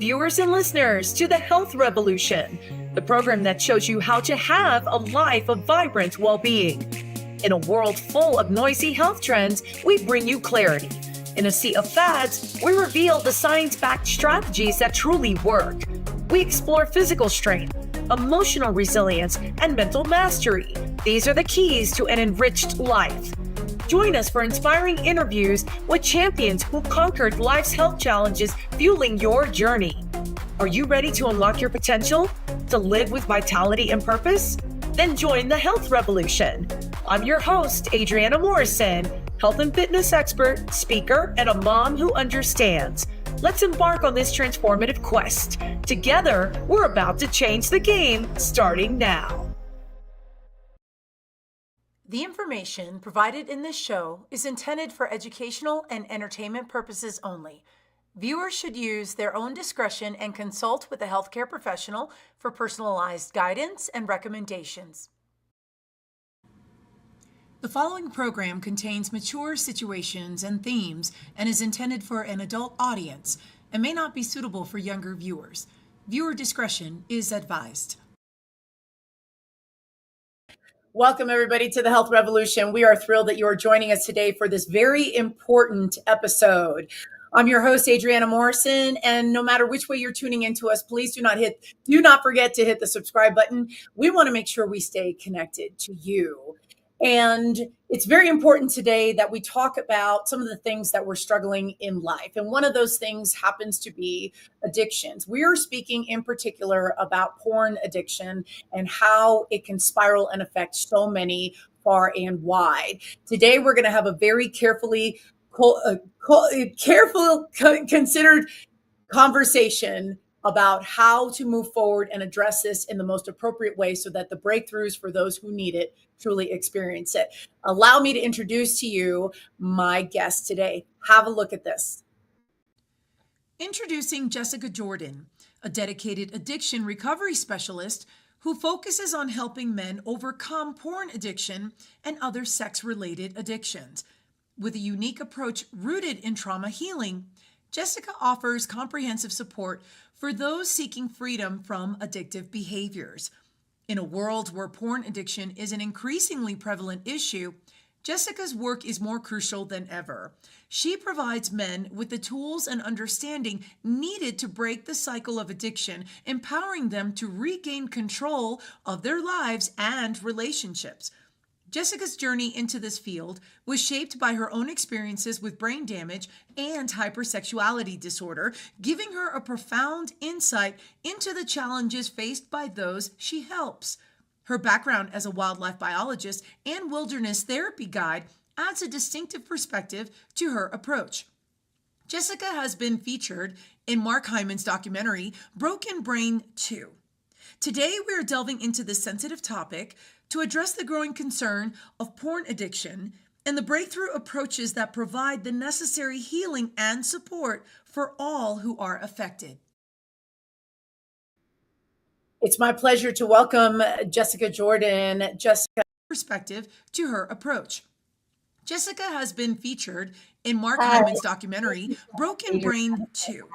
viewers and listeners, to the Health Revolution, the program that shows you how to have a life of vibrant well-being. In a world full of noisy health trends, we bring you clarity. In a sea of fads, we reveal the science-backed strategies that truly work. We explore physical strength, emotional resilience, and mental mastery. These are the keys to an enriched life. Join us for inspiring interviews with champions who conquered life's health challenges, fueling your journey. Are you ready to unlock your potential? To live with vitality and purpose? Then join the Health Revolution. I'm your host, Adriana Morrison, health and fitness expert, speaker, and a mom who understands. Let's embark on this transformative quest. Together, we're about to change the game, starting now. The information provided in this show is intended for educational and entertainment purposes only. Viewers should use their own discretion and consult with a healthcare professional for personalized guidance and recommendations. The following program contains mature situations and themes and is intended for an adult audience and may not be suitable for younger viewers. Viewer discretion is advised. Welcome, everybody, to the Health Revolution. We are thrilled that you are joining us today for this very important episode. I'm your host, Adriana Morrison, and no matter which way you're tuning into us, please do not forget to hit the subscribe button. We want to make sure we stay connected to you. And it's very important today that we talk about some of the things that we're struggling in life. And one of those things happens to be addictions. We are speaking in particular about porn addiction and how it can spiral and affect so many far and wide. Today, we're going to have a very carefully considered conversation about how to move forward and address this in the most appropriate way so that the breakthroughs for those who need it truly experience it. Allow me to introduce to you my guest today. Have a look at this. Introducing Jessica Jordan, a dedicated addiction recovery specialist who focuses on helping men overcome porn addiction and other sex-related addictions. With a unique approach rooted in trauma healing, Jessica offers comprehensive support for those seeking freedom from addictive behaviors. In a world where porn addiction is an increasingly prevalent issue, Jessica's work is more crucial than ever. She provides men with the tools and understanding needed to break the cycle of addiction, empowering them to regain control of their lives and relationships. Jessica's journey into this field was shaped by her own experiences with brain damage and hypersexuality disorder, giving her a profound insight into the challenges faced by those she helps. Her background as a wildlife biologist and wilderness therapy guide adds a distinctive perspective to her approach. Jessica has been featured in Mark Hyman's documentary, Broken Brain 2. Today, we are delving into this sensitive topic to address the growing concern of porn addiction and the breakthrough approaches that provide the necessary healing and support for all who are affected. It's my pleasure to welcome Jessica Jordan. Jessica, perspective to her approach. Jessica has been featured in Mark Hyman's documentary, Broken Brain 2.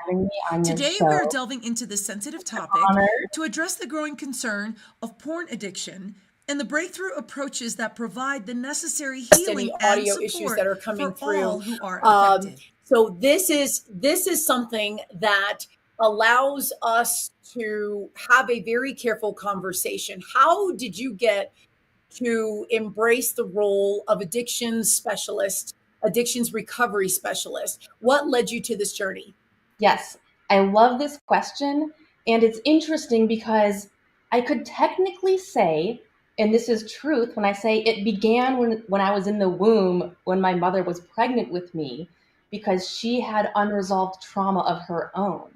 Today, we are delving into this sensitive topic to address the growing concern of porn addiction and the breakthrough approaches that provide the necessary healing and support issues that are coming through all who are affected. So this is something that allows us to have a very careful conversation. How did you get to embrace the role of addictions specialist, addictions recovery specialist? What led you to this journey? Yes, I love this question. And it's interesting because I could technically say, and this is truth, when I say it began when I was in the womb, when my mother was pregnant with me, because she had unresolved trauma of her own.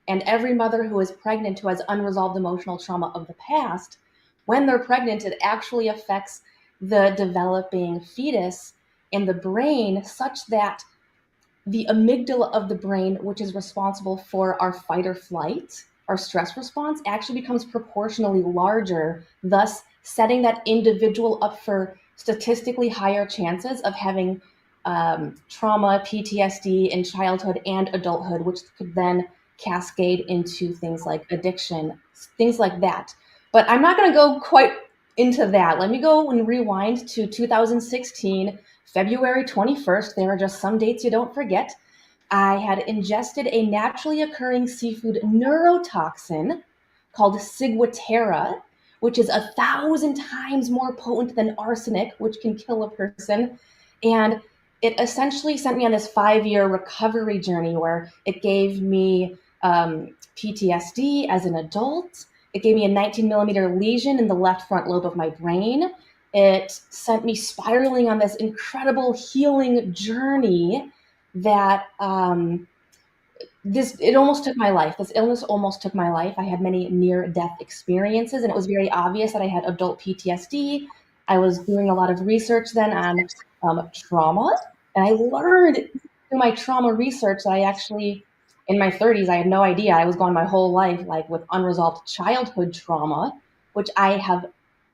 And every mother who is pregnant who has unresolved emotional trauma of the past, when they're pregnant, it actually affects the developing fetus and the brain such that the amygdala of the brain, which is responsible for our fight or flight, our stress response, actually becomes proportionally larger, thus setting that individual up for statistically higher chances of having trauma, PTSD in childhood and adulthood, which could then cascade into things like addiction, things like that. But I'm not going to go quite into that. Let me go and rewind to 2016, February 21st. There are just some dates you don't forget. I had ingested a naturally occurring seafood neurotoxin called ciguatera, which is 1,000 times more potent than arsenic, which can kill a person. And it essentially sent me on this 5-year recovery journey where it gave me PTSD as an adult. It gave me a 19 millimeter lesion in the left front lobe of my brain. It sent me spiraling on this incredible healing journey that it almost took my life. This illness almost took my life. I had many near-death experiences, and it was very obvious that I had adult PTSD. I was doing a lot of research then on trauma, and I learned through my trauma research that I actually, in my 30s, I had no idea. I was going my whole life like with unresolved childhood trauma, which I have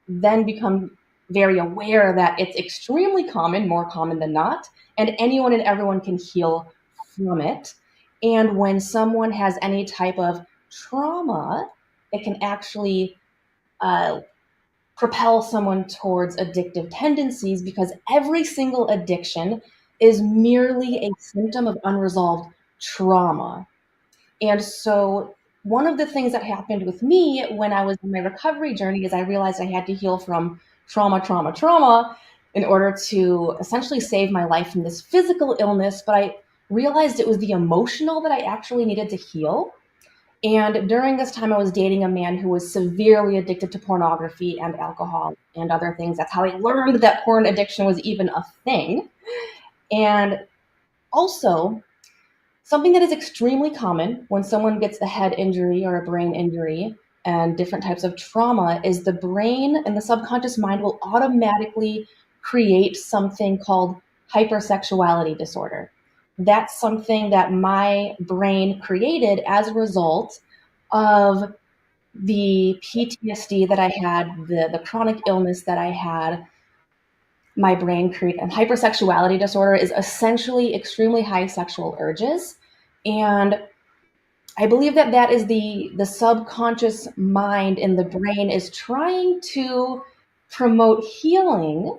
then become very aware that it's extremely common, more common than not, and anyone and everyone can heal from it. And when someone has any type of trauma, it can actually propel someone towards addictive tendencies, because every single addiction is merely a symptom of unresolved trauma. And so one of the things that happened with me when I was in my recovery journey is I realized I had to heal from trauma in order to essentially save my life from this physical illness. But I realized it was the emotional that I actually needed to heal. And during this time, I was dating a man who was severely addicted to pornography and alcohol and other things. That's how I learned that porn addiction was even a thing. And also, something that is extremely common when someone gets a head injury or a brain injury and different types of trauma is the brain and the subconscious mind will automatically create something called hypersexuality disorder. That's something that my brain created as a result of the PTSD that I had, the chronic illness that I had. My brain create and hypersexuality disorder is essentially extremely high sexual urges. And I believe that that is the subconscious mind in the brain is trying to promote healing,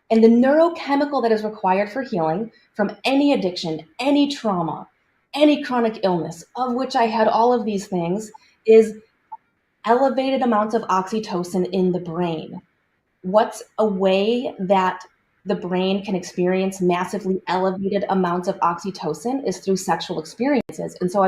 and the neurochemical that is required for healing from any addiction, any trauma, any chronic illness, of which I had all of these things, is elevated amounts of oxytocin in the brain. What's a way that the brain can experience massively elevated amounts of oxytocin is through sexual experiences. And so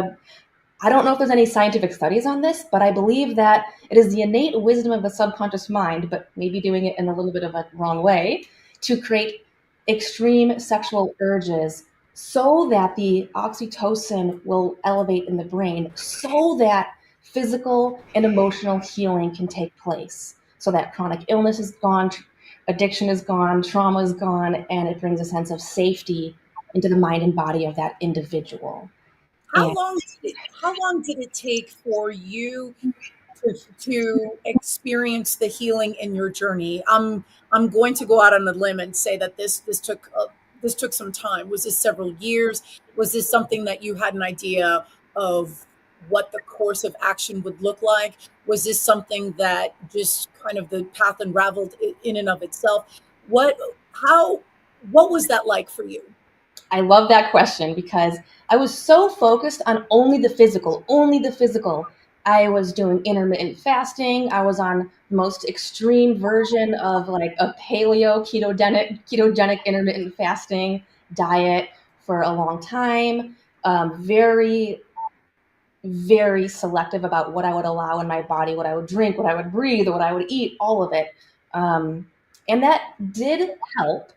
I don't know if there's any scientific studies on this, but I believe that it is the innate wisdom of the subconscious mind, but maybe doing it in a little bit of a wrong way, to create extreme sexual urges so that the oxytocin will elevate in the brain so that physical and emotional healing can take place. So that chronic illness is gone, addiction is gone, trauma is gone, and it brings a sense of safety into the mind and body of that individual. How And long did it take for you to experience the healing in your journey? I'm going to go out on a limb and say that this took some time. Was this several years? Was this something that you had an idea of what the course of action would look like? Was this something that just kind of the path unraveled in and of itself? What how what was that like for you? I love that question because I was so focused on only the physical, only the physical. I was doing intermittent fasting. I was on the most extreme version of like a paleo ketogenic intermittent fasting diet for a long time. Very, very selective about what I would allow in my body, what I would drink, what I would breathe, what I would eat, all of it. And that did help,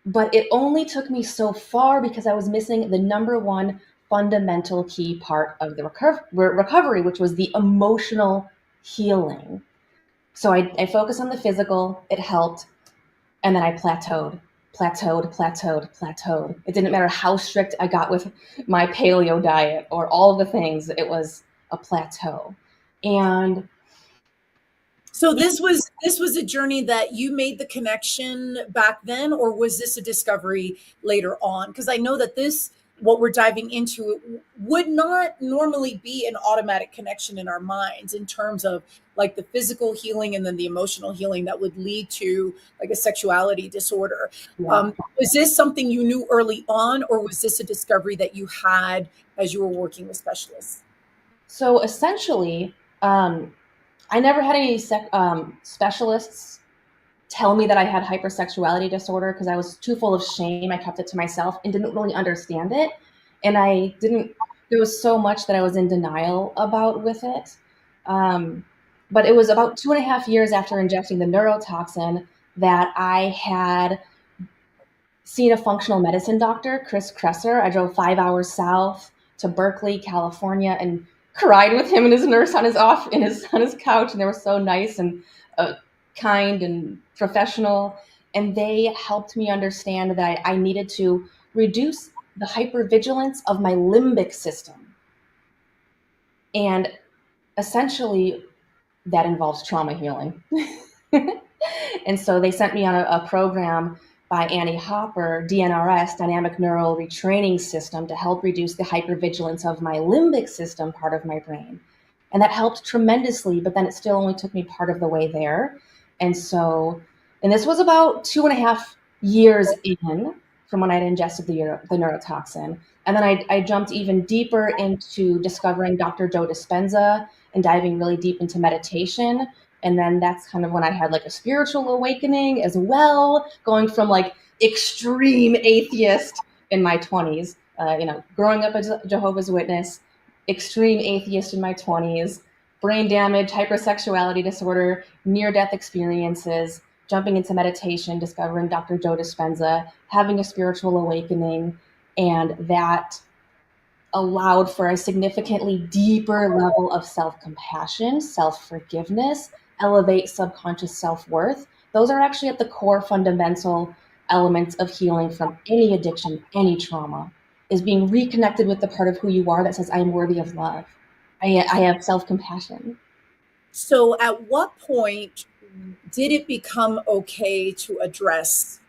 but it only took me so far because I was missing the number one fundamental key part of the recovery, which was the emotional healing. So I focused on the physical, it helped, and then I plateaued. It didn't matter how strict I got with my paleo diet or all of the things, it was a plateau. And So this was a journey that you made the connection back then, or was this a discovery later on? Because I know that what we're diving into would not normally be an automatic connection in our minds in terms of like the physical healing and then the emotional healing that would lead to like a sexuality disorder. Yeah. Was this something you knew early on, or was this a discovery that you had as you were working with specialists? So essentially, I never had any specialists tell me that I had hypersexuality disorder because I was too full of shame. I kept it to myself and didn't really understand it. And there was so much that I was in denial about with it. But it was about 2.5 years after injecting the neurotoxin that I had seen a functional medicine doctor, Chris Kresser. I drove 5 hours south to Berkeley, California, and cried with him and his nurse on his couch, and they were so nice and kind and professional. And they helped me understand that I needed to reduce the hypervigilance of my limbic system. And essentially, that involves trauma healing. And so they sent me on a program by Annie Hopper, DNRS, Dynamic Neural Retraining System, to help reduce the hypervigilance of my limbic system part of my brain. And that helped tremendously, but then it still only took me part of the way there. And this was about 2.5 years in from when I'd ingested the neurotoxin. And then I jumped even deeper into discovering Dr. Joe Dispenza and diving really deep into meditation. And then that's kind of when I had like a spiritual awakening as well, going from like extreme atheist in my 20s, growing up as a Jehovah's Witness, extreme atheist in my 20s, brain damage, hypersexuality disorder, near-death experiences, jumping into meditation, discovering Dr. Joe Dispenza, having a spiritual awakening, and that allowed for a significantly deeper level of self-compassion, self-forgiveness, elevate subconscious self-worth. Those are actually at the core fundamental elements of healing from any addiction, any trauma, is being reconnected with the part of who you are that says, I am worthy of love. I have self-compassion. So, at what point did it become okay to address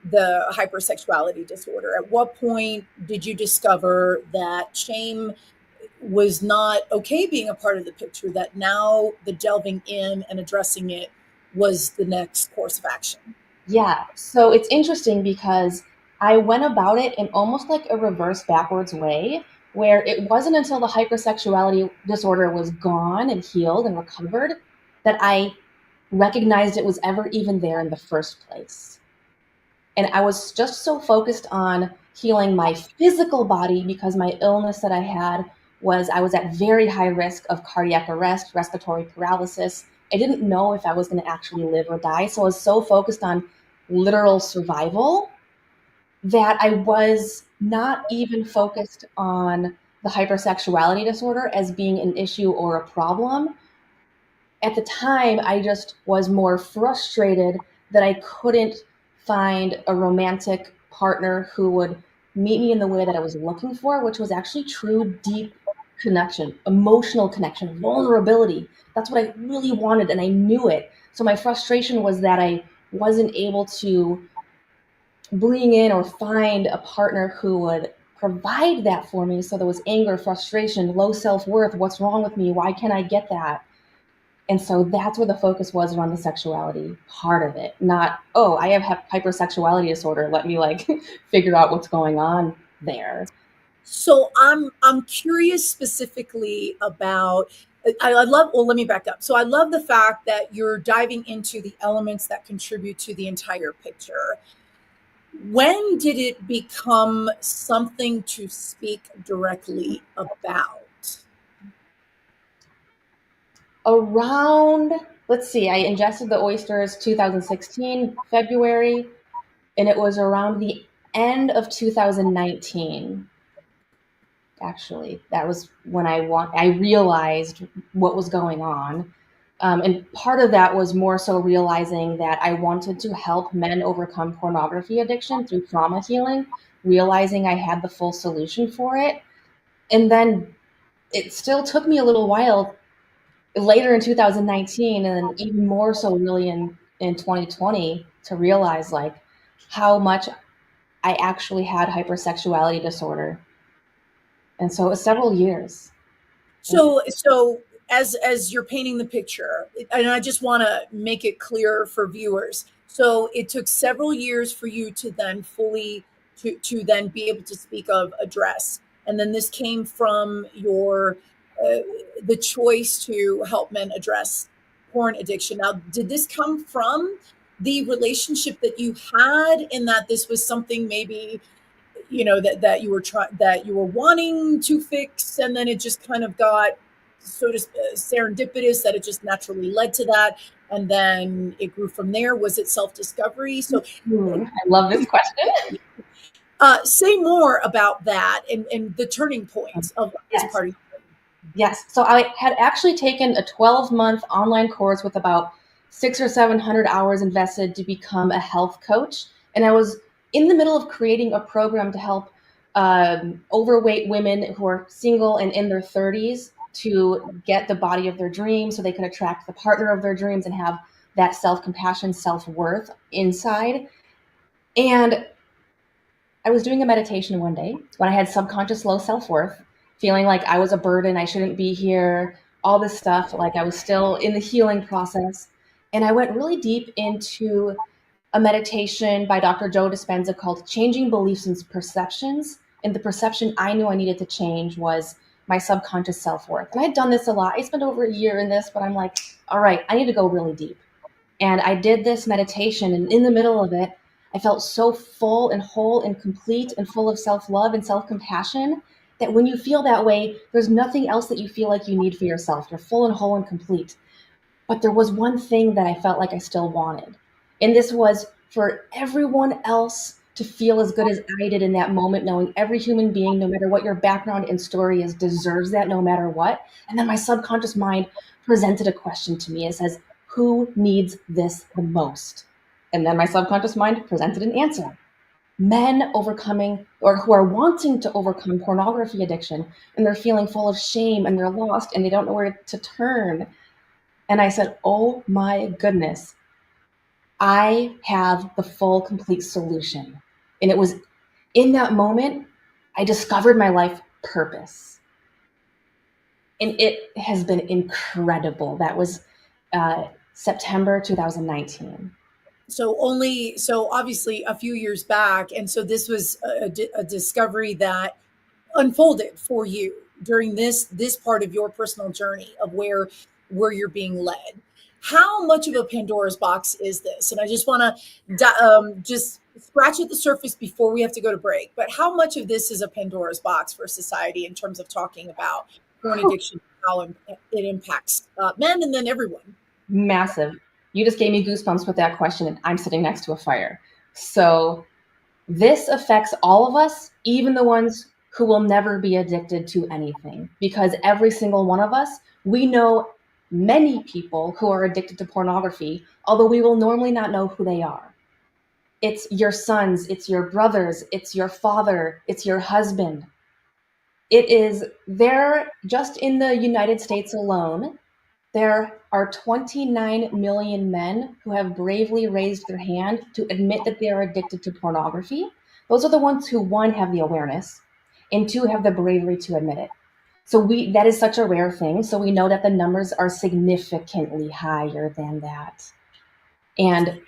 the hypersexuality disorder? At what point did you discover that shame was not okay being a part of the picture, that now the delving in and addressing it was the next course of action? Yeah, so it's interesting because I went about it in almost like a reverse backwards way, where it wasn't until the hypersexuality disorder was gone and healed and recovered that I recognized it was ever even there in the first place. And I was just so focused on healing my physical body because my illness that I was at very high risk of cardiac arrest, respiratory paralysis. I didn't know if I was going to actually live or die. So I was so focused on literal survival that I was not even focused on the hypersexuality disorder as being an issue or a problem. At the time, I just was more frustrated that I couldn't find a romantic partner who would meet me in the way that I was looking for, which was actually true, deep connection, emotional connection, vulnerability. That's what I really wanted, and I knew it. So my frustration was that I wasn't able to bring in or find a partner who would provide that for me. So there was anger, frustration, low self-worth. What's wrong with me? Why can't I get that? And so that's where the focus was around the sexuality part of it, not, oh, I have hypersexuality disorder. Let me like figure out what's going on there. So I'm curious specifically about I love, well, let me back up. So I love the fact that you're diving into the elements that contribute to the entire picture. When did it become something to speak directly about? Around, let's see, I ingested the oysters 2016, February, and it was around the end of 2019. Actually, that was when I realized what was going on. And part of that was more so realizing that I wanted to help men overcome pornography addiction through trauma healing, realizing I had the full solution for it. And then it still took me a little while later in 2019, and then even more so really in 2020, to realize like how much I actually had hypersexuality disorder. And so it was several years. So as you're painting the picture, and I just want to make it clear for viewers. So it took several years for you to then fully to then be able to speak of address. And then this came from your the choice to help men address porn addiction. Now, did this come from the relationship that you had, in that this was something maybe that you were that you were wanting to fix, and then it just kind of got sort of serendipitous that it just naturally led to that, and then it grew from there? Was it self-discovery? So I love this question. say more about that and the turning points of this Yes. party. Yes. So I had actually taken a 12-month online course with about 600 or 700 hours invested to become a health coach. And I was in the middle of creating a program to help overweight women who are single and in their 30s to get the body of their dreams so they can attract the partner of their dreams and have that self-compassion, self-worth inside. And I was doing a meditation one day when I had subconscious low self-worth, feeling like I was a burden, I shouldn't be here, all this stuff, like I was still in the healing process. And I went really deep into a meditation by Dr. Joe Dispenza called Changing Beliefs and Perceptions. And the perception I knew I needed to change was my subconscious self-worth. And I'd done this a lot. I spent over a year in this, but I'm like, all right, I need to go really deep. And I did this meditation, and in the middle of it, I felt so full and whole and complete and full of self-love and self-compassion that when you feel that way, there's nothing else that you feel like you need for yourself. You're full and whole and complete. But there was one thing that I felt like I still wanted. And this was for everyone else to feel as good as I did in that moment, knowing every human being, no matter what your background and story is, deserves that no matter what. And then my subconscious mind presented a question to me. It says, who needs this the most? And then my subconscious mind presented an answer. Men overcoming or who are wanting to overcome pornography addiction, and they're feeling full of shame and they're lost and they don't know where to turn. And I said, oh my goodness, I have the full, complete solution. And it was in that moment, I discovered my life purpose. And it has been incredible. That was September 2019. So obviously a few years back, and so this was a discovery that unfolded for you during this part of your personal journey of where you're being led. How much of a Pandora's box is this? And I just want to just scratch at the surface before we have to go to break. But how much of this is a Pandora's box for society in terms of talking about porn addiction, how it impacts men and then everyone? Massive. You just gave me goosebumps with that question, and I'm sitting next to a fire. So this affects all of us, even the ones who will never be addicted to anything, because every single one of us, we know many people who are addicted to pornography, although we will normally not know who they are. It's your sons, it's your brothers, it's your father, it's your husband. It is there just in the United States alone. There are 29 million men who have bravely raised their hand to admit that they are addicted to pornography. Those are the ones who, one, have the awareness, and two, have the bravery to admit it. So that is such a rare thing. So we know that the numbers are significantly higher than that. And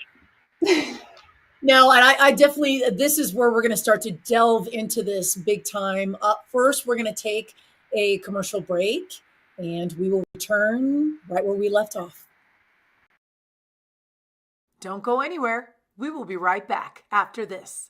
no, and I definitely, this is where we're going to start to delve into this big time. First, we're going to take a commercial break, and we will return right where we left off. Don't go anywhere. We will be right back after this.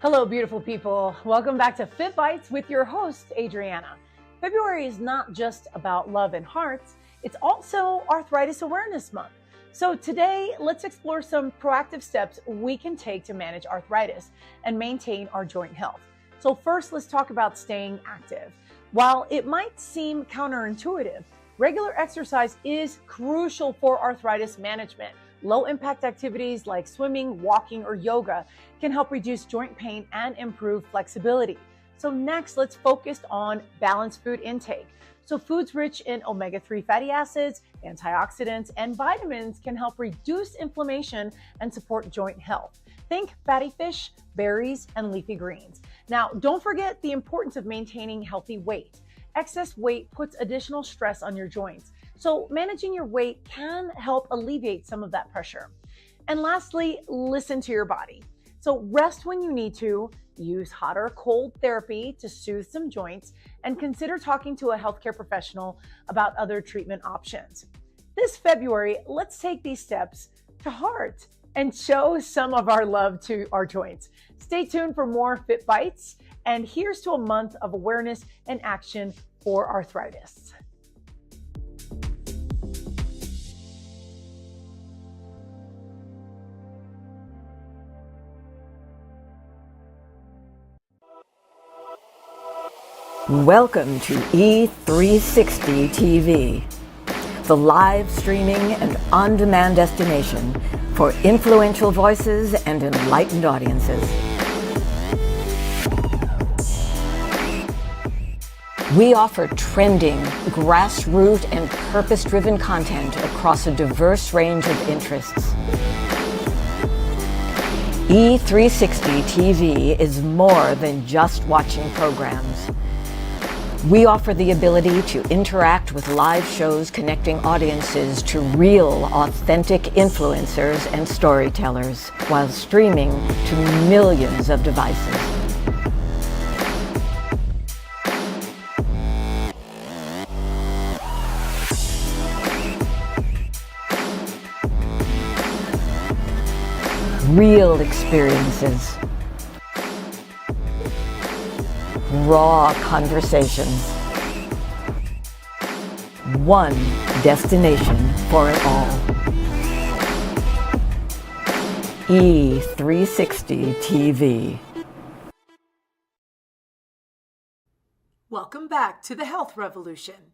Hello, beautiful people. Welcome back to Fit Bites with your host, Adriana. February is not just about love and hearts, it's also Arthritis Awareness Month. So today, let's explore some proactive steps we can take to manage arthritis and maintain our joint health. So first, let's talk about staying active. While it might seem counterintuitive, regular exercise is crucial for arthritis management. Low-impact activities like swimming, walking, or yoga can help reduce joint pain and improve flexibility. So next, let's focus on balanced food intake. So foods rich in omega-3 fatty acids, antioxidants, and vitamins can help reduce inflammation and support joint health. Think fatty fish, berries, and leafy greens. Now, don't forget the importance of maintaining healthy weight. Excess weight puts additional stress on your joints, so managing your weight can help alleviate some of that pressure. And lastly, listen to your body. So rest when you need to, use hot or cold therapy to soothe some joints, and consider talking to a healthcare professional about other treatment options. This February, let's take these steps to heart and show some of our love to our joints. Stay tuned for more Fit Bites, and here's to a month of awareness and action for arthritis. Welcome to E360 TV, the live streaming and on-demand destination for influential voices and enlightened audiences. We offer trending, grassroots, and purpose-driven content across a diverse range of interests. E360 TV is more than just watching programs. We offer the ability to interact with live shows connecting audiences to real, authentic influencers and storytellers while streaming to millions of devices. Real experiences. Raw conversations. One destination for it all. E360 TV. Welcome back to the Health Revolution.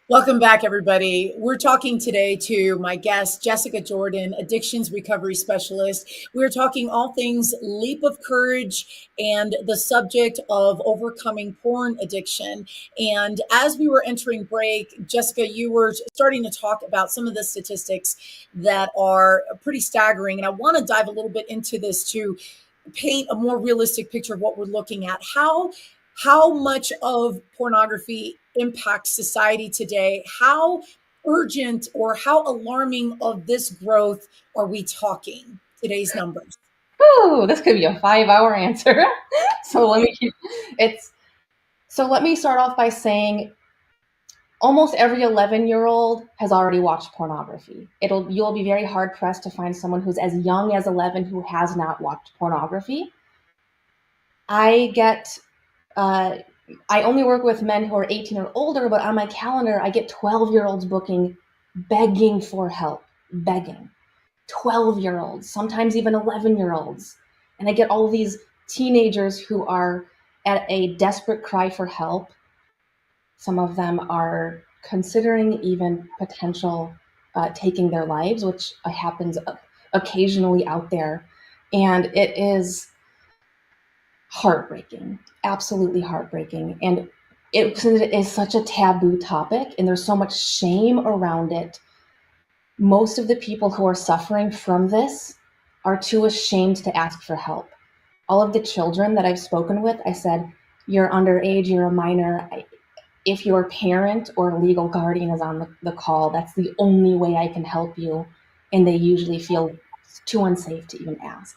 Welcome back, everybody. We're talking today to my guest, Jessica Jordan, addictions recovery specialist. We're talking all things leap of courage and the subject of overcoming porn addiction. And as we were entering break, Jessica, you were starting to talk about some of the statistics that are pretty staggering. And I want to dive a little bit into this to paint a more realistic picture of what we're looking at. How much of pornography impacts society today? How urgent or how alarming of this growth are we talking? Today's numbers. Ooh, this could be a 5-hour answer. So let me start off by saying almost every 11-year-old has already watched pornography. You'll be very hard pressed to find someone who's as young as 11 who has not watched pornography. I only work with men who are 18 or older, but on my calendar, I get 12-year-olds booking, begging for help, begging. 12-year-olds, sometimes even 11-year-olds. And I get all these teenagers who are at a desperate cry for help. Some of them are considering even potential taking their lives, which happens occasionally out there. And it is heartbreaking, absolutely heartbreaking. And it is such a taboo topic and there's so much shame around it. Most of the people who are suffering from this are too ashamed to ask for help. All of the children that I've spoken with, I said, you're underage, you're a minor. If your parent or legal guardian is on the call, that's the only way I can help you. And they usually feel too unsafe to even ask.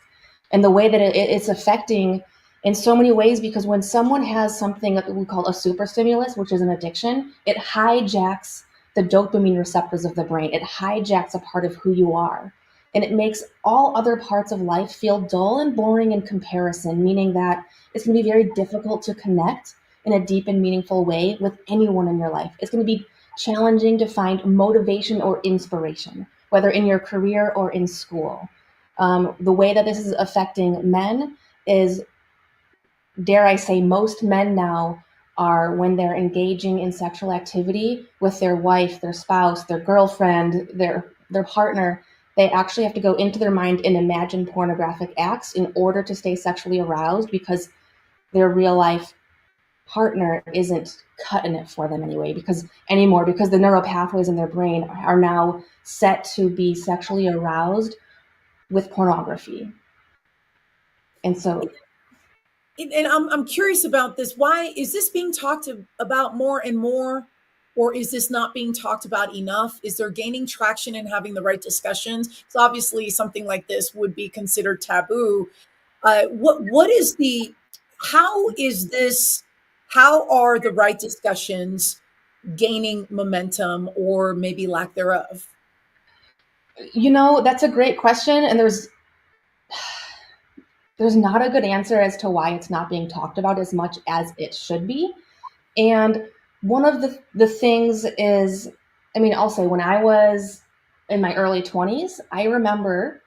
And the way that it's affecting in so many ways, because when someone has something that we call a superstimulus, which is an addiction, it hijacks the dopamine receptors of the brain. It hijacks a part of who you are. And it makes all other parts of life feel dull and boring in comparison, meaning that it's going to be very difficult to connect in a deep and meaningful way with anyone in your life. It's going to be challenging to find motivation or inspiration, whether in your career or in school. The way that this is affecting men is, dare I say, most men now are, when they're engaging in sexual activity with their wife, their spouse, their girlfriend, their partner, they actually have to go into their mind and imagine pornographic acts in order to stay sexually aroused, because their real life partner isn't cutting it for them anymore, because the neural pathways in their brain are now set to be sexually aroused with pornography. And so, and I'm curious about this. Why is this being talked about more and more, or is this not being talked about enough? Is there gaining traction and having the right discussions? Because obviously something like this would be considered taboo. What is the, how is this, how are the right discussions gaining momentum, or maybe lack thereof? that's a great question. And there's not a good answer as to why it's not being talked about as much as it should be. And one of the things is, I'll say, when I was in my early 20s, I remember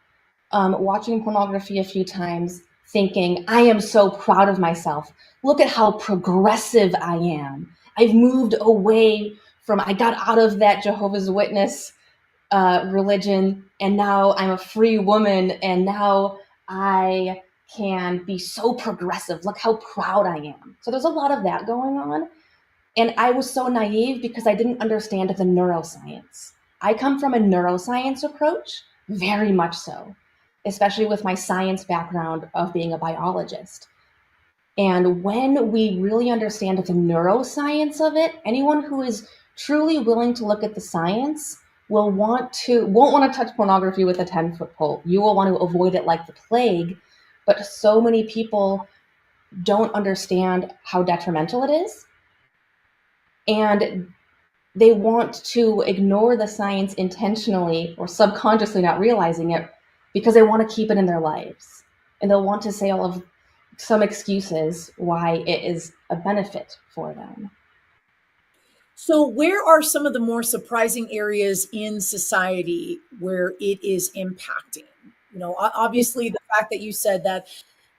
watching pornography a few times, thinking, I am so proud of myself. Look at how progressive I am. I've moved away from, I got out of that Jehovah's Witness religion, and now I'm a free woman, and now I can be so progressive. Look how proud I am. So there's a lot of that going on. And I was so naive because I didn't understand the neuroscience. I come from a neuroscience approach, very much so, especially with my science background of being a biologist. And when we really understand the neuroscience of it, anyone who is truly willing to look at the science won't want to touch pornography with a 10-foot pole. You will want to avoid it like the plague. But so many people don't understand how detrimental it is. And they want to ignore the science intentionally or subconsciously, not realizing it, because they want to keep it in their lives. And they'll want to say some excuses why it is a benefit for them. So where are some of the more surprising areas in society where it is impacting? Obviously the fact that you said that,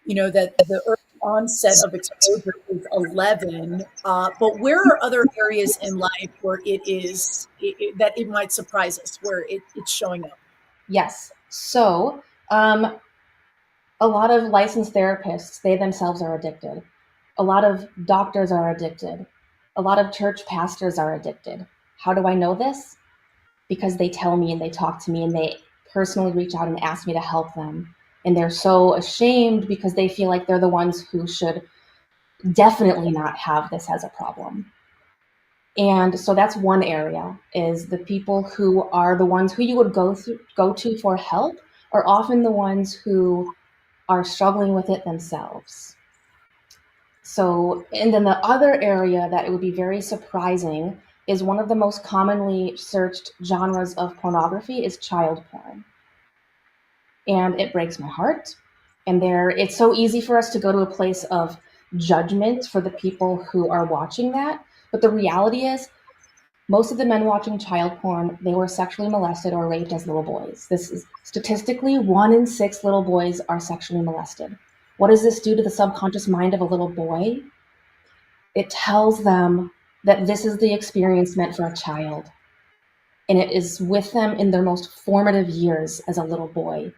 that the early onset of exposure is 11, but where are other areas in life where that it might surprise us, where it's showing up? Yes. So a lot of licensed therapists, they themselves are addicted. A lot of doctors are addicted. A lot of church pastors are addicted. How do I know this? Because they tell me and they talk to me and they personally reach out and ask me to help them. And they're so ashamed because they feel like they're the ones who should definitely not have this as a problem. And so that's one area, is the people who are the ones who you would go to for help are often the ones who are struggling with it themselves. So, and then the other area that it would be very surprising is one of the most commonly searched genres of pornography is child porn. And it breaks my heart. And it's so easy for us to go to a place of judgment for the people who are watching that. But the reality is, most of the men watching child porn, they were sexually molested or raped as little boys. This is statistically 1 in 6 little boys are sexually molested. What does this do to the subconscious mind of a little boy? It tells them that this is the experience meant for a child. And it is with them in their most formative years as a little boy.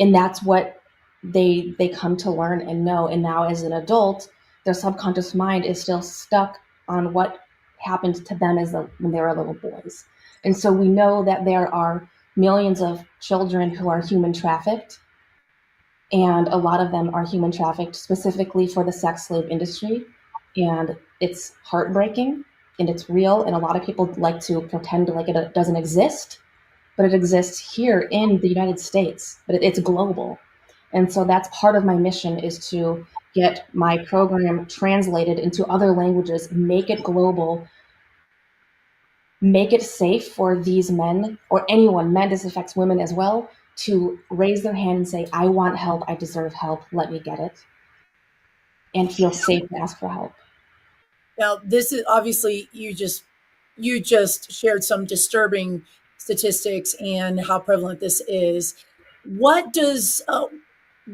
And that's what they come to learn and know. And now as an adult, their subconscious mind is still stuck on what happened to them when they were little boys. And so we know that there are millions of children who are human trafficked. And a lot of them are human trafficked specifically for the sex slave industry. And it's heartbreaking and it's real. And a lot of people like to pretend like it doesn't exist, but it exists here in the United States, but it's global. And so that's part of my mission, is to get my program translated into other languages, make it global, make it safe for these men or anyone, men, this affects women as well, to raise their hand and say, I want help, I deserve help, let me get it, and feel safe to ask for help. Now, this is obviously you just shared some disturbing statistics and how prevalent this is. What does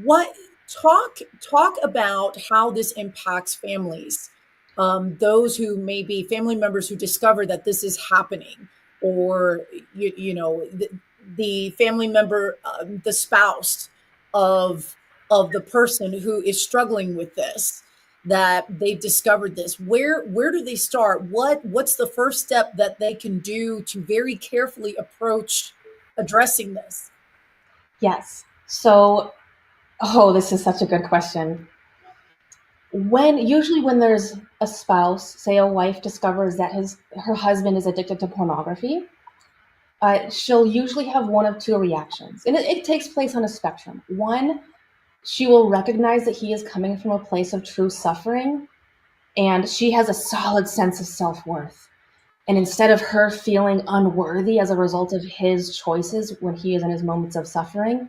what talk about how this impacts families? Those who may be family members who discover that this is happening, or the family member, the spouse of the person who is struggling with this, that they've discovered this. Where do they start? What's the first step that they can do to very carefully approach addressing this? Yes. So, this is such a good question. Usually when there's a spouse, say a wife discovers that her husband is addicted to pornography, she'll usually have one of two reactions. And it takes place on a spectrum. One, she will recognize that he is coming from a place of true suffering, and she has a solid sense of self-worth. And instead of her feeling unworthy as a result of his choices when he is in his moments of suffering,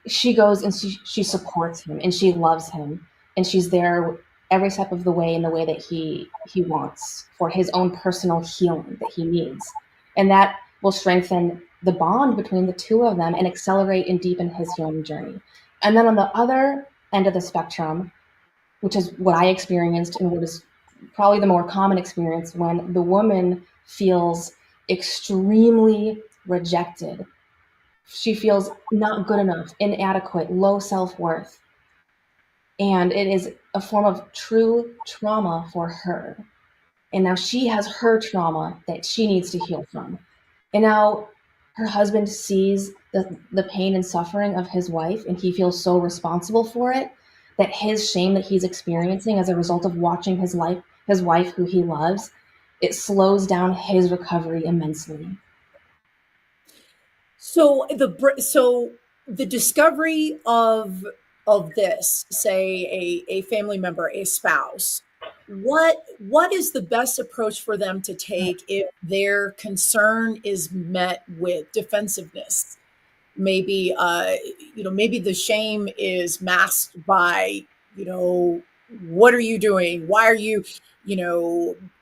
she goes and she supports him and she loves him, and she's there every step of the way in the way that he wants for his own personal healing that he needs. And that will strengthen the bond between the two of them and accelerate and deepen his healing journey. And then on the other end of the spectrum, which is what I experienced and what is probably the more common experience, when the woman feels extremely rejected. She feels not good enough, inadequate, low self-worth. And it is a form of true trauma for her. And now she has her trauma that she needs to heal from. And now her husband sees the pain and suffering of his wife, and he feels so responsible for it that his shame that he's experiencing as a result of watching his wife, who he loves, it slows down his recovery immensely. So the discovery of this, say a family member, a spouse, what is the best approach for them to take if their concern is met with defensiveness? Maybe maybe the shame is masked by, what are you doing? Why are you,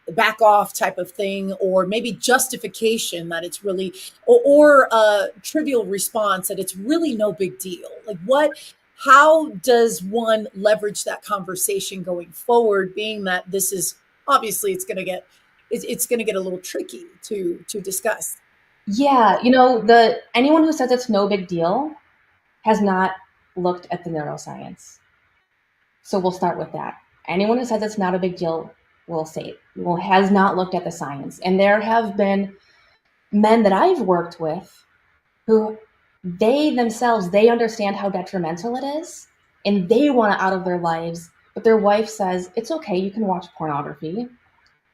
back off type of thing, or maybe justification that it's really, or a trivial response that it's really no big deal. Like how does one leverage that conversation going forward, being that this is obviously it's going to get a little tricky to discuss. Yeah, anyone who says it's no big deal has not looked at the neuroscience. So we'll start with that. Anyone who says it's not a big deal has not looked at the science. And there have been men that I've worked with who they understand how detrimental it is, and they want it out of their lives, but their wife says, it's okay, you can watch pornography.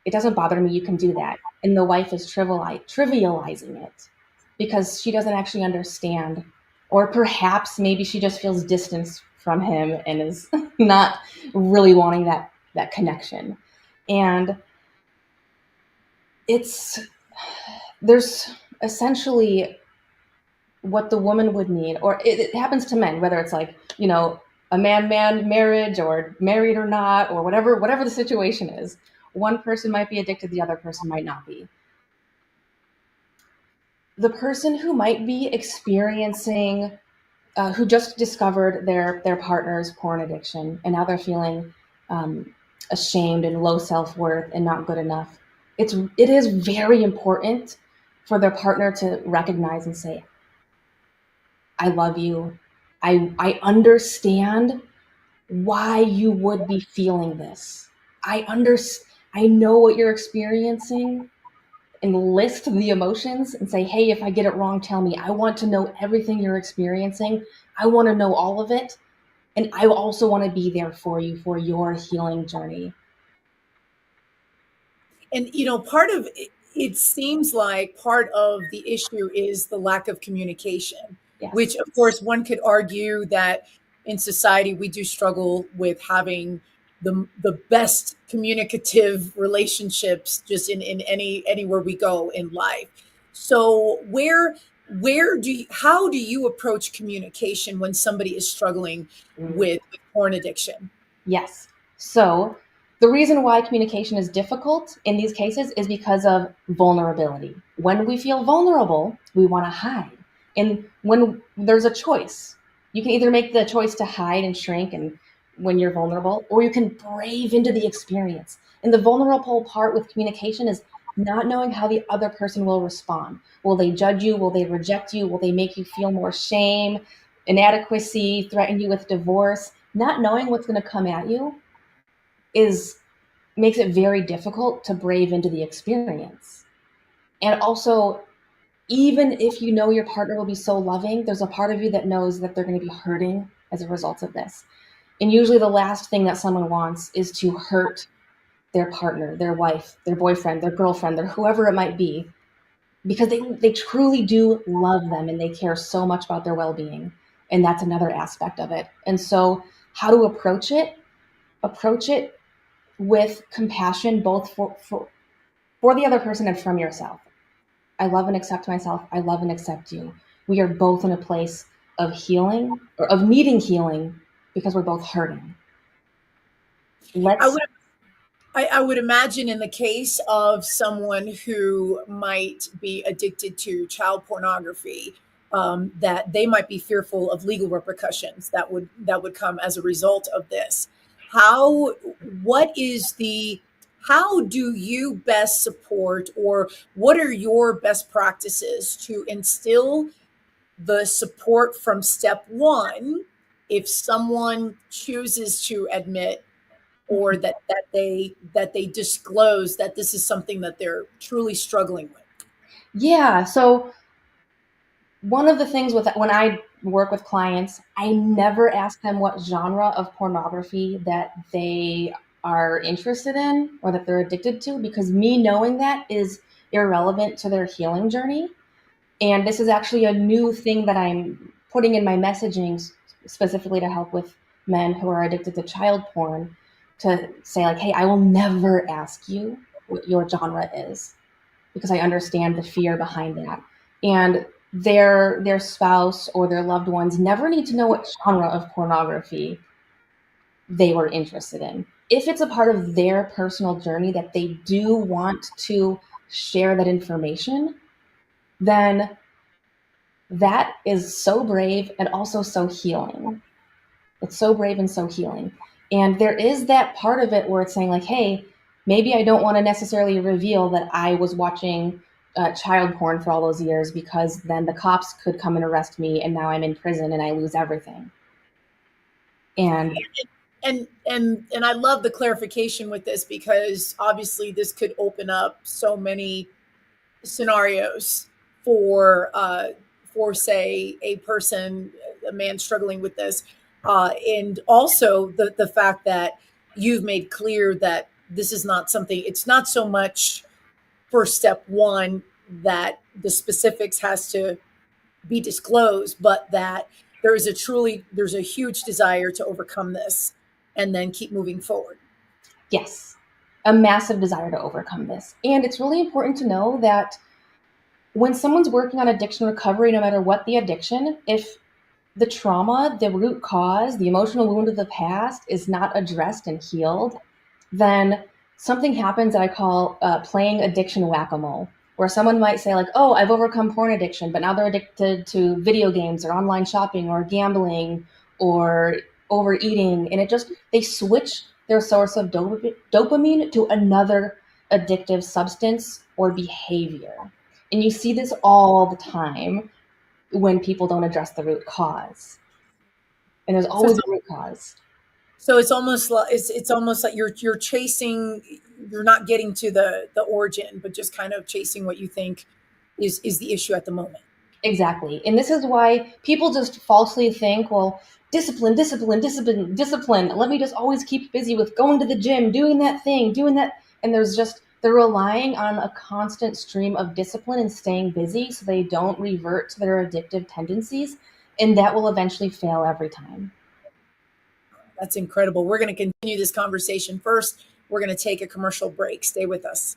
It doesn't bother me, you can do that. And the wife is trivializing it because she doesn't actually understand, or perhaps maybe she just feels distance from him and is not really wanting that connection. And there's essentially what the woman would need, or it happens to men, whether it's like, a man marriage or married or not, or whatever the situation is. One person might be addicted, the other person might not be. The person who might be experiencing, who just discovered their partner's porn addiction, and now they're feeling ashamed and low self-worth and not good enough. It is very important for their partner to recognize and say, I love you. I understand why you would be feeling this. I know what you're experiencing, and list the emotions and say, hey, if I get it wrong, tell me. I want to know everything you're experiencing. I want to know all of it. And I also want to be there for you for your healing journey. And, part of it seems like part of the issue is the lack of communication, Yes. Which, of course, one could argue that in society, we do struggle with having the best communicative relationships just in anywhere we go in life. So how do you approach communication when somebody is struggling with porn addiction? Yes. So the reason why communication is difficult in these cases is because of vulnerability. When we feel vulnerable, we want to hide. And when there's a choice, you can either make the choice to hide and shrink and when you're vulnerable, or you can brave into the experience. And the vulnerable part with communication is not knowing how the other person will respond. Will they judge you? Will they reject you? Will they make you feel more shame, inadequacy, threaten you with divorce? Not knowing what's going to come at you makes it very difficult to brave into the experience. And also, even if you know your partner will be so loving, there's a part of you that knows that they're going to be hurting as a result of this. And usually the last thing that someone wants is to hurt their partner, their wife, their boyfriend, their girlfriend, their whoever it might be, because they truly do love them and they care so much about their well-being. And that's another aspect of it. And so how to approach it with compassion, both for the other person and from yourself. I love and accept myself. I love and accept you. We are both in a place of healing or of needing healing because we're both hurting. I would imagine in the case of someone who might be addicted to child pornography, that they might be fearful of legal repercussions that would come as a result of this. How do you best support, or what are your best practices to instill the support from step one if someone chooses to admit or that they disclose that this is something that they're truly struggling with? Yeah. So one of the things when I work with clients, I never ask them what genre of pornography that they are interested in or that they're addicted to, because me knowing that is irrelevant to their healing journey. And this is actually a new thing that I'm putting in my messaging specifically to help with men who are addicted to child porn, to say like, hey, I will never ask you what your genre is because I understand the fear behind that. And their spouse or their loved ones never need to know what genre of pornography they were interested in. If it's a part of their personal journey that they do want to share that information, then that is so brave and also so healing. It's so brave and so healing. And there is that part of it where it's saying like, hey, maybe I don't want to necessarily reveal that I was watching child porn for all those years, because then the cops could come and arrest me and now I'm in prison and I lose everything. And I love the clarification with this, because obviously this could open up so many scenarios for say a man struggling with this, and also the fact that you've made clear that this is not something. It's not so much for step one that the specifics has to be disclosed, but that there's a huge desire to overcome this and then keep moving forward. Yes, a massive desire to overcome this. And it's really important to know that when someone's working on addiction recovery, no matter what the addiction, if the trauma, the root cause, the emotional wound of the past is not addressed and healed, then something happens that I call playing addiction whack-a-mole, where someone might say like, oh, I've overcome porn addiction, but now they're addicted to video games or online shopping or gambling or overeating. And they switch their source of dopamine to another addictive substance or behavior. And you see this all the time when people don't address the root cause. And there's always a root cause. So it's almost like you're chasing, you're not getting to the origin, but just kind of chasing what you think is the issue at the moment. Exactly. And this is why people just falsely think, well, discipline. Let me just always keep busy with going to the gym, doing that thing, doing that. And they're relying on a constant stream of discipline and staying busy so they don't revert to their addictive tendencies. And that will eventually fail every time. That's incredible. We're going to continue this conversation. First, we're going to take a commercial break. Stay with us.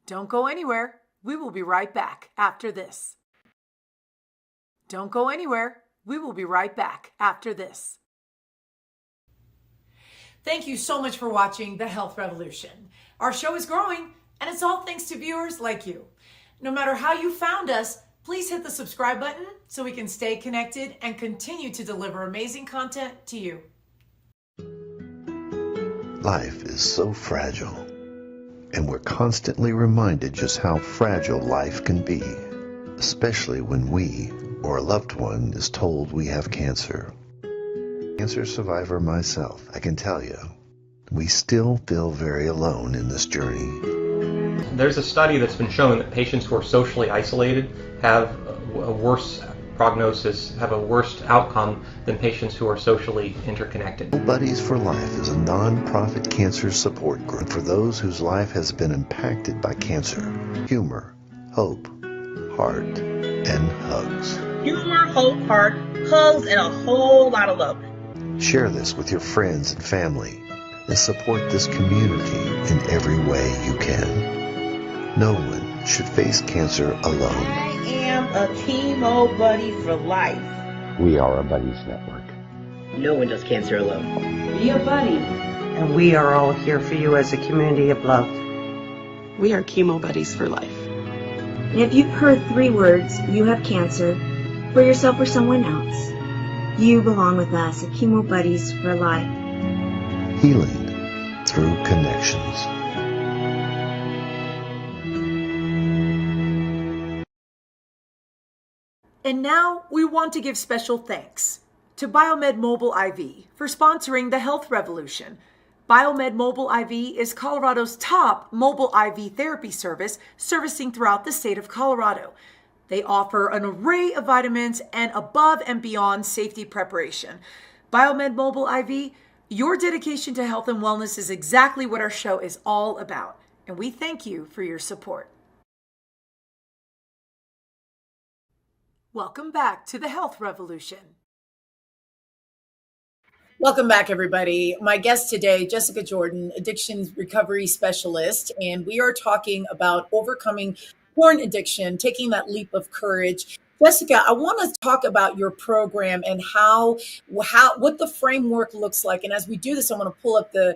Don't go anywhere. We will be right back after this. Don't go anywhere. We will be right back after this. Thank you so much for watching The Health Revolution. Our show is growing, and it's all thanks to viewers like you. No matter how you found us, please hit the subscribe button so we can stay connected and continue to deliver amazing content to you. Life is so fragile, and we're constantly reminded just how fragile life can be, especially when we or a loved one is told we have cancer. Cancer survivor myself, I can tell you, we still feel very alone in this journey. There's a study that's been showing that patients who are socially isolated have a worse prognosis, have a worse outcome than patients who are socially interconnected. Buddies for Life is a non-profit cancer support group for those whose life has been impacted by cancer. Humor, hope, heart, and hugs. Humor, hope, heart, hugs, and a whole lot of love. Share this with your friends and family and support this community in every way you can. No one should face cancer alone. I am a chemo buddy for life. We are a buddies network. No one does cancer alone. Be a buddy. And we are all here for you as a community of love. We are chemo buddies for life. And if you've heard 3 words, you have cancer, for yourself or someone else, you belong with us at Chemo Buddies for Life. Healing through connections. And now we want to give special thanks to Biomed Mobile IV for sponsoring the Health Revolution. Biomed Mobile IV is Colorado's top mobile IV therapy service, servicing throughout the state of Colorado. They offer an array of vitamins and above and beyond safety preparation. Biomed Mobile IV, your dedication to health and wellness is exactly what our show is all about, and we thank you for your support. Welcome back to the Health Revolution. Welcome back, everybody. My guest today, Jessica Jordan, addiction recovery specialist, and we are talking about overcoming porn addiction, taking that leap of courage. Jessica, I want to talk about your program and what the framework looks like. And as we do this, I want to pull up the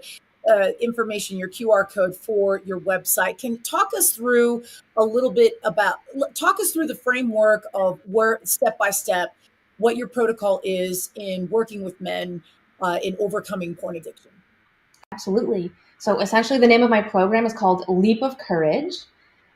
information, your QR code for your website. Can you talk us through the framework of where step by step, what your protocol is in working with men in overcoming porn addiction? Absolutely. So essentially the name of my program is called Leap of Courage.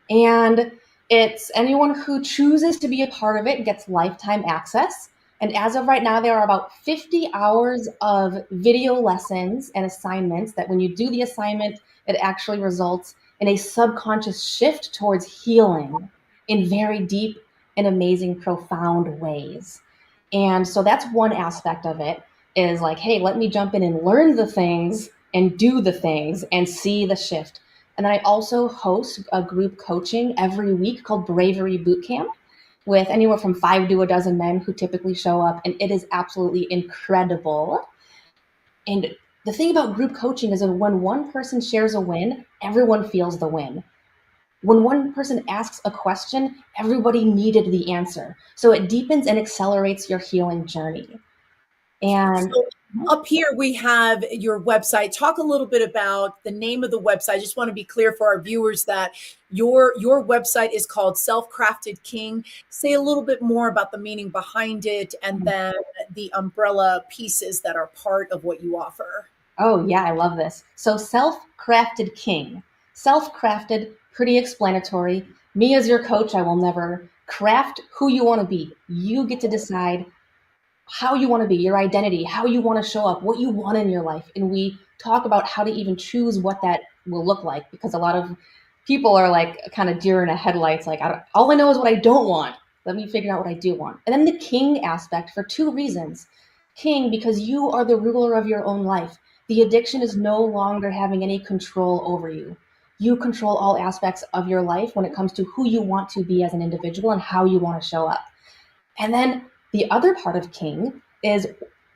And it's anyone who chooses to be a part of it gets lifetime access. And as of right now, there are about 50 hours of video lessons and assignments that when you do the assignment, it actually results in a subconscious shift towards healing in very deep and amazing, profound ways. And so that's one aspect of it, is like, hey, let me jump in and learn the things and do the things and see the shift. And then I also host a group coaching every week called Bravery Bootcamp with anywhere from 5 to a dozen men who typically show up. And it is absolutely incredible. And the thing about group coaching is that when one person shares a win, everyone feels the win. When one person asks a question, everybody needed the answer. So it deepens and accelerates your healing journey. And so up here we have your website. Talk a little bit about the name of the website. I just want to be clear for our viewers that your website is called Self-Crafted King. Say a little bit more about the meaning behind it and then the umbrella pieces that are part of what you offer. Oh yeah, I love this. So Self-Crafted King. Self-crafted, pretty explanatory. Me as your coach, I will never craft who you want to be. You get to decide how you want to be, your identity, how you want to show up, what you want in your life. And we talk about how to even choose what that will look like, because a lot of people are like kind of deer in the headlights, like, all I know is what I don't want. Let me figure out what I do want. And then the king aspect for 2 reasons. King, because you are the ruler of your own life. The addiction is no longer having any control over you. You control all aspects of your life when it comes to who you want to be as an individual and how you want to show up. And then the other part of king is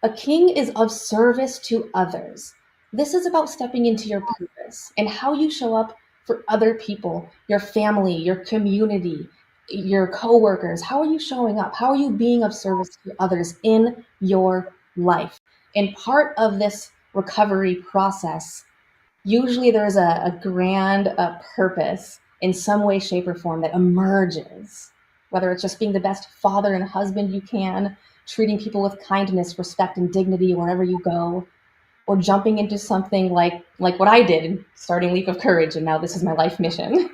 a king is of service to others. This is about stepping into your purpose and how you show up for other people, your family, your community, your coworkers? How are you showing up? How are you being of service to others in your life? And part of this recovery process, usually there's a grand purpose in some way, shape, or form that emerges, whether it's just being the best father and husband you can, treating people with kindness, respect, and dignity wherever you go, or jumping into something like what I did, starting Leap of Courage, and now this is my life mission.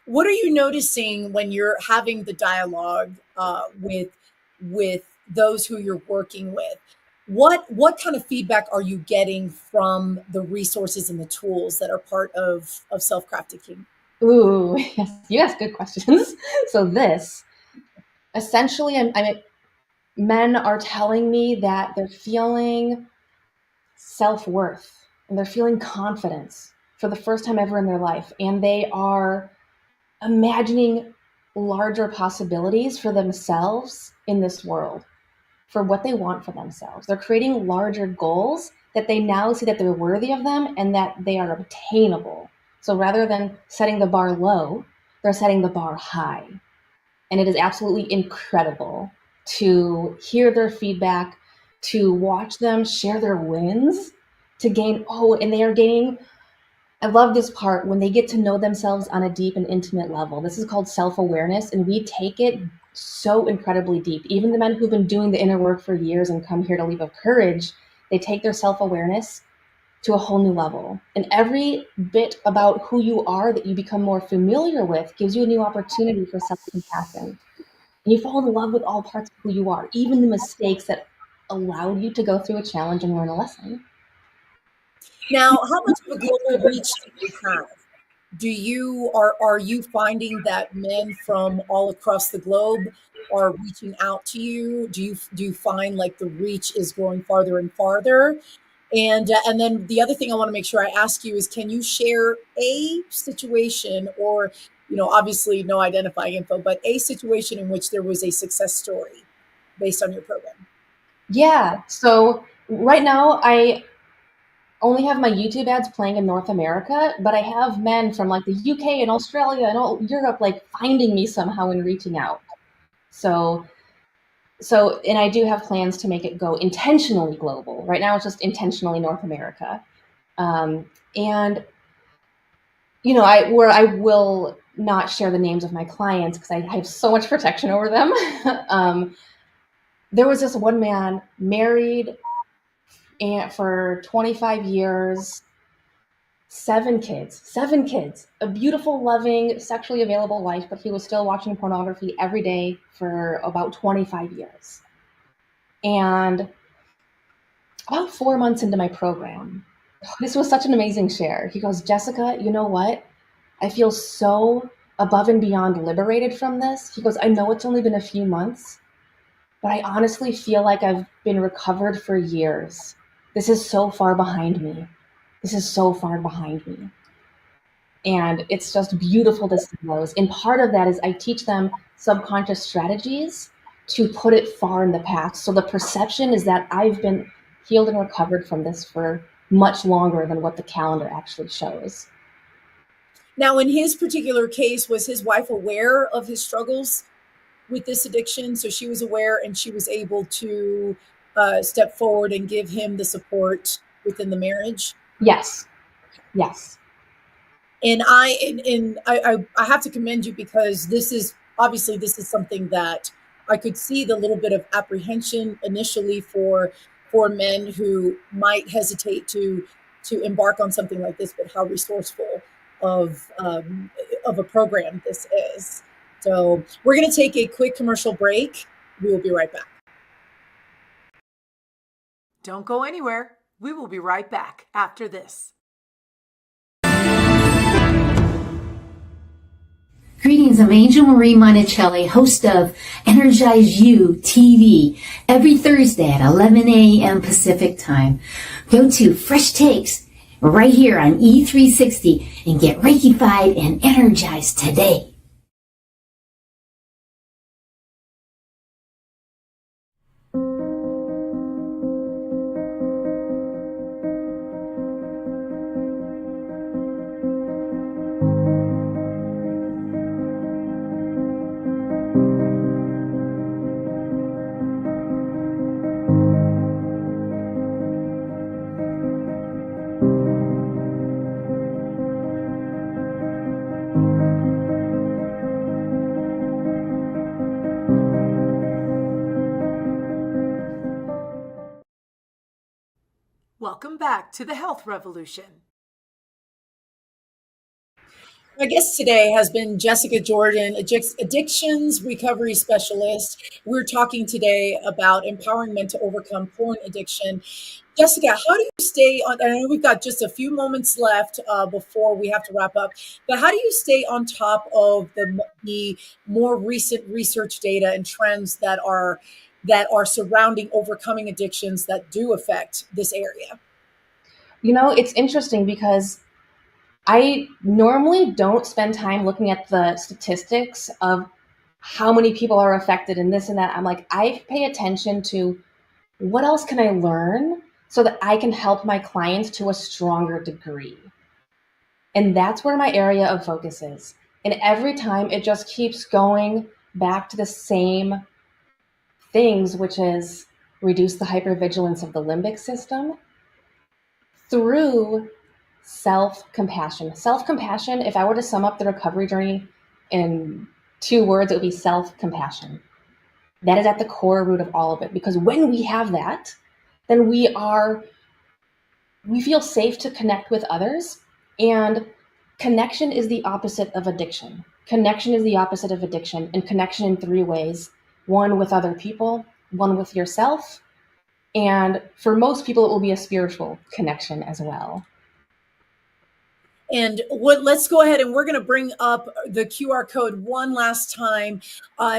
What are you noticing when you're having the dialogue with those who you're working with? What kind of feedback are you getting from the resources and the tools that are part of self-crafted King? Ooh, yes, you ask good questions. So this, essentially, men are telling me that they're feeling self-worth and they're feeling confidence for the first time ever in their life, and they are imagining larger possibilities for themselves in this world, for what they want for themselves. They're creating larger goals that they now see that they're worthy of them and that they are obtainable. So rather than setting the bar low, they're setting the bar high. And it is absolutely incredible to hear their feedback, to watch them share their wins, to gain, and they are gaining, I love this part, when they get to know themselves on a deep and intimate level. This is called self-awareness, and we take it so incredibly deep. Even the men who've been doing the inner work for years and come here to Leap of Courage, they take their self-awareness to a whole new level. And every bit about who you are that you become more familiar with gives you a new opportunity for self-compassion. And you fall in love with all parts of who you are, even the mistakes that allowed you to go through a challenge and learn a lesson. Now, how much of a global reach do you have? Are you finding that men from all across the globe are reaching out to you? Do you find like the reach is going farther and farther? And then the other thing I want to make sure I ask you is, can you share a situation, or obviously no identifying info, but a situation in which there was a success story based on your program? Yeah. So right now I only have my YouTube ads playing in North America, but I have men from like the UK and Australia and all Europe like finding me somehow and reaching out. So and I do have plans to make it go intentionally global. Right now it's just intentionally North America. And I will not share the names of my clients because I have so much protection over them. There was this one man, married and for 25 years, 7 kids, a beautiful, loving, sexually available life, but he was still watching pornography every day for about 25 years. And about 4 months into my program, this was such an amazing share. He goes, "Jessica, you know what? I feel so above and beyond liberated from this." He goes, "I know it's only been a few months, but I honestly feel like I've been recovered for years. This is so far behind me. This is so far behind me." And it's just beautiful to see those. And part of that is I teach them subconscious strategies to put it far in the past. So the perception is that I've been healed and recovered from this for much longer than what the calendar actually shows. Now, in his particular case, was his wife aware of his struggles with this addiction? So she was aware and she was able to step forward and give him the support within the marriage? Yes. Yes. And I have to commend you, because this is something that I could see the little bit of apprehension initially for men who might hesitate to embark on something like this, but how resourceful of a program this is. So we're going to take a quick commercial break. We will be right back. Don't go anywhere. We will be right back after this. Greetings, I'm Angel Marie Monticelli, host of Energize You TV, every Thursday at 11 a.m. Pacific Time. Go to Fresh Takes right here on E360 and get Reikified and energized today. Welcome back to the Health Revolution. My guest today has been Jessica Jordan, addictions recovery specialist. We're talking today about empowering men to overcome porn addiction. Jessica, how do you stay on? I know we've got just a few moments left before we have to wrap up, but how do you stay on top of the more recent research data and trends that are surrounding overcoming addictions that do affect this area? It's interesting because I normally don't spend time looking at the statistics of how many people are affected and this and that. I'm like, I pay attention to what else can I learn so that I can help my clients to a stronger degree. And that's where my area of focus is. And every time it just keeps going back to the same things, which is reduce the hypervigilance of the limbic system through self-compassion. Self-compassion, if I were to sum up the recovery journey in 2 words, it would be self-compassion. That is at the core root of all of it, because when we have that, then we feel safe to connect with others, and connection is the opposite of addiction. Connection is the opposite of addiction, and connection in 3 ways. 1 with other people, 1 with yourself, and for most people, it will be a spiritual connection as well. And let's go ahead and we're going to bring up the QR code one last time.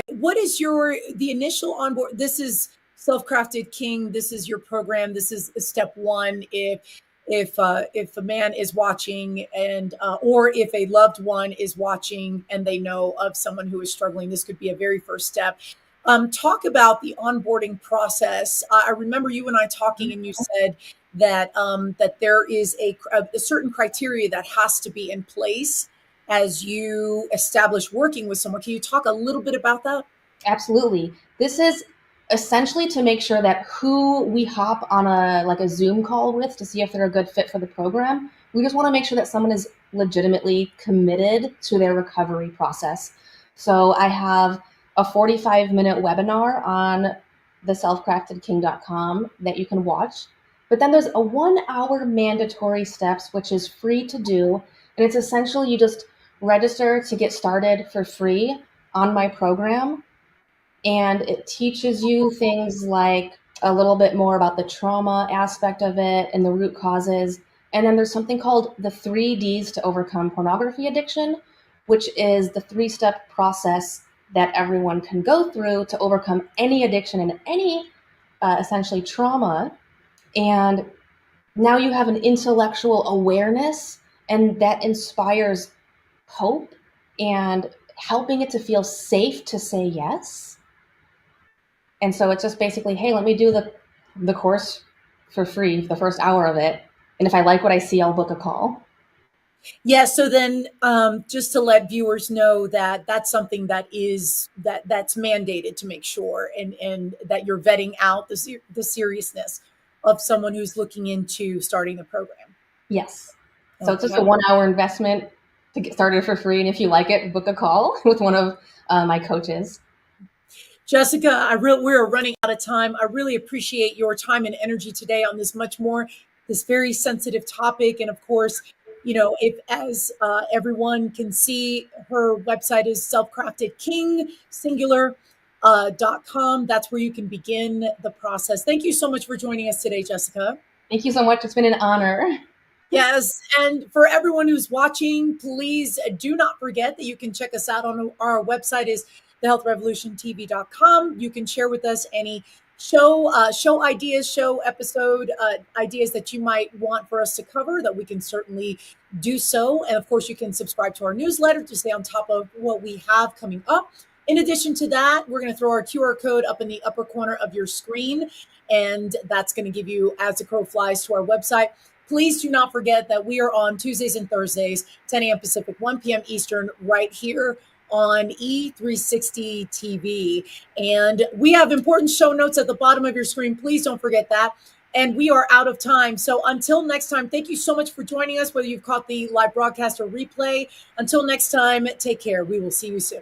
What is the initial onboard? This is Self-Crafted King. This is your program. This is step 1. If a man is watching or if a loved one is watching and they know of someone who is struggling, this could be a very first step. Talk about the onboarding process. I remember you and I talking, and you said that there is a certain criteria that has to be in place as you establish working with someone. Can you talk a little bit about that? Absolutely. This is essentially to make sure that who we hop on a Zoom call with to see if they're a good fit for the program. We just want to make sure that someone is legitimately committed to their recovery process. So I have a 45-minute webinar on the selfcraftedking.com that you can watch. But then there's a 1-hour mandatory steps, which is free to do. And it's essentially you just register to get started for free on my program. And it teaches you things like a little bit more about the trauma aspect of it and the root causes. And then there's something called the 3 Ds to overcome pornography addiction, which is the 3-step process that everyone can go through to overcome any addiction and any essentially trauma. And now you have an intellectual awareness, and that inspires hope and helping it to feel safe to say yes. And so it's just basically, hey, let me do the course for free, the first hour of it. And if I like what I see, I'll book a call. Yeah. So then just to let viewers know that that's something that's mandated to make sure and that you're vetting out the seriousness of someone who's looking into starting the program. Yes. So it's just a 1-hour investment to get started for free. And if you like it, book a call with one of my coaches. Jessica, we're running out of time. I really appreciate your time and energy today on this very sensitive topic. And of course, if as everyone can see, her website is selfcraftedking, singular.com. That's where you can begin the process. Thank you so much for joining us today, Jessica. Thank you so much. It's been an honor. Yes. And for everyone who's watching, please do not forget that you can check us out on our website is thehealthrevolutiontv.com. You can share with us any show ideas, show episode ideas that you might want for us to cover, that we can certainly do so. And of course, you can subscribe to our newsletter to stay on top of what we have coming up. In addition to that, we're going to throw our QR code up in the upper corner of your screen, and that's going to give you, as the crow flies, to our website. Please do not forget that we are on Tuesdays and Thursdays, 10 a.m. Pacific, 1 p.m. Eastern, right here on E360 TV. And we have important show notes at the bottom of your screen. Please don't forget that. And we are out of time. So until next time, thank you so much for joining us, whether you've caught the live broadcast or replay. Until next time, take care. We will see you soon.